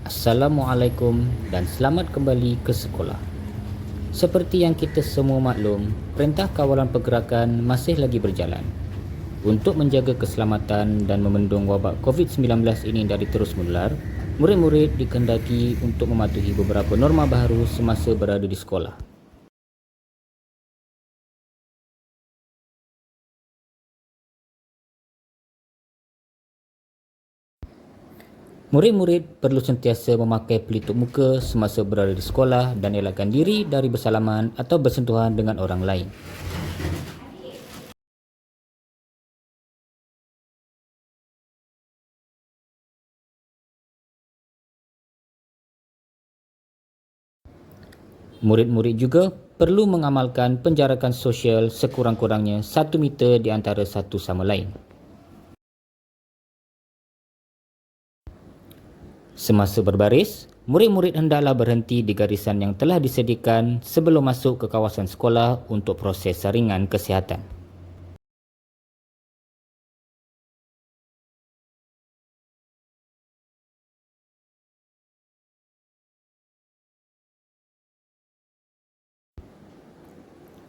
Assalamualaikum dan selamat kembali ke sekolah. Seperti yang kita semua maklum, Perintah Kawalan Pergerakan masih lagi berjalan. Untuk menjaga keselamatan dan membendung wabak COVID-19 ini dari terus menular, murid-murid dikehendaki untuk mematuhi beberapa norma baharu semasa berada di sekolah. Murid-murid perlu sentiasa memakai pelitup muka semasa berada di sekolah dan elakkan diri dari bersalaman atau bersentuhan dengan orang lain. Murid-murid juga perlu mengamalkan penjarakan sosial sekurang-kurangnya 1 meter di antara satu sama lain. Semasa berbaris, murid-murid hendaklah berhenti di garisan yang telah disediakan sebelum masuk ke kawasan sekolah untuk proses saringan kesihatan.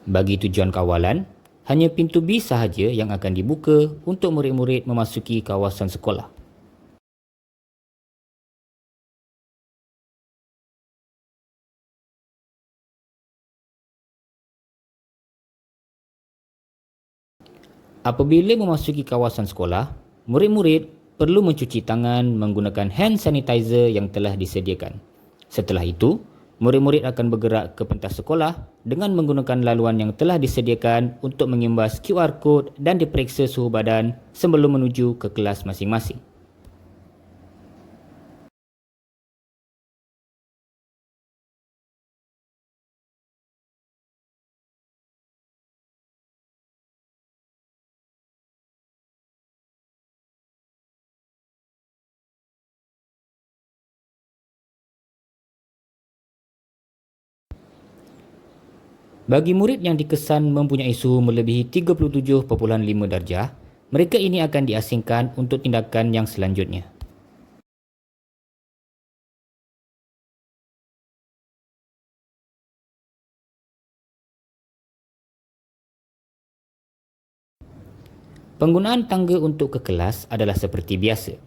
Bagi tujuan kawalan, hanya pintu B sahaja yang akan dibuka untuk murid-murid memasuki kawasan sekolah. Apabila memasuki kawasan sekolah, murid-murid perlu mencuci tangan menggunakan hand sanitizer yang telah disediakan. Setelah itu, murid-murid akan bergerak ke pentas sekolah dengan menggunakan laluan yang telah disediakan untuk mengimbas QR code dan diperiksa suhu badan sebelum menuju ke kelas masing-masing. Bagi murid yang dikesan mempunyai suhu melebihi 37.5 darjah, mereka ini akan diasingkan untuk tindakan yang selanjutnya. Penggunaan tangga untuk ke kelas adalah seperti biasa.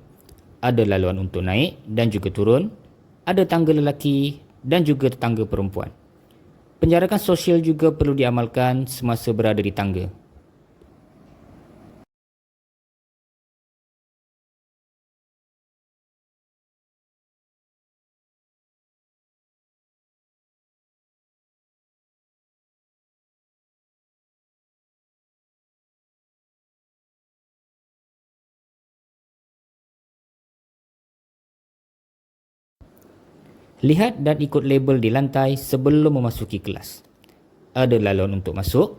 Ada laluan untuk naik dan juga turun, ada tangga lelaki dan juga tangga perempuan. Penjarakan sosial juga perlu diamalkan semasa berada di tangga. Lihat dan ikut label di lantai sebelum memasuki kelas. Ada laluan untuk masuk,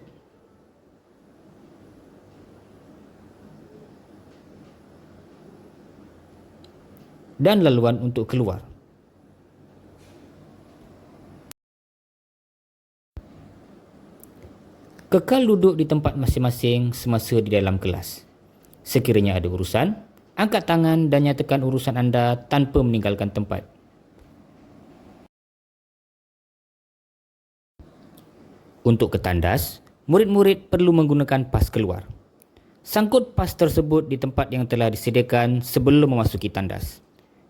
dan laluan untuk keluar. Kekal duduk di tempat masing-masing semasa di dalam kelas. Sekiranya ada urusan, angkat tangan dan nyatakan urusan anda tanpa meninggalkan tempat. Untuk ke tandas, murid-murid perlu menggunakan pas keluar. Sangkut pas tersebut di tempat yang telah disediakan sebelum memasuki tandas.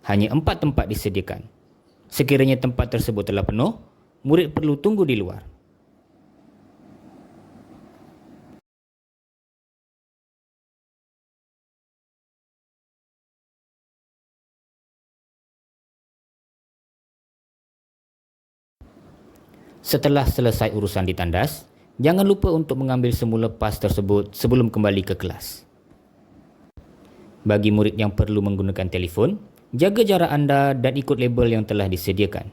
Hanya 4 tempat disediakan. Sekiranya tempat tersebut telah penuh, murid perlu tunggu di luar. Setelah selesai urusan di tandas, jangan lupa untuk mengambil semula pas tersebut sebelum kembali ke kelas. Bagi murid yang perlu menggunakan telefon, jaga jarak anda dan ikut label yang telah disediakan.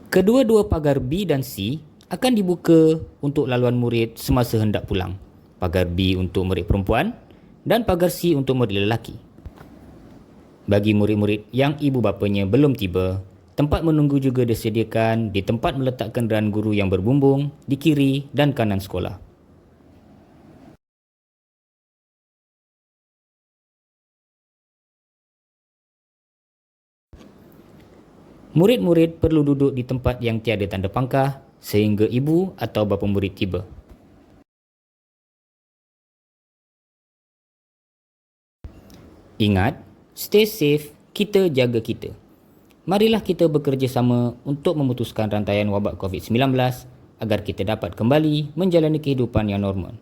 Kedua-dua pagar B dan C akan dibuka untuk laluan murid semasa hendak pulang. Pagar B untuk murid perempuan dan pagar C untuk murid lelaki. Bagi murid-murid yang ibu bapanya belum tiba, tempat menunggu juga disediakan di tempat meletak kenderaan guru yang berbumbung di kiri dan kanan sekolah. Murid-murid perlu duduk di tempat yang tiada tanda pangkah sehingga ibu atau bapa murid tiba. Ingat, stay safe, kita jaga kita. Marilah kita bekerjasama untuk memutuskan rantaian wabak COVID-19 agar kita dapat kembali menjalani kehidupan yang normal.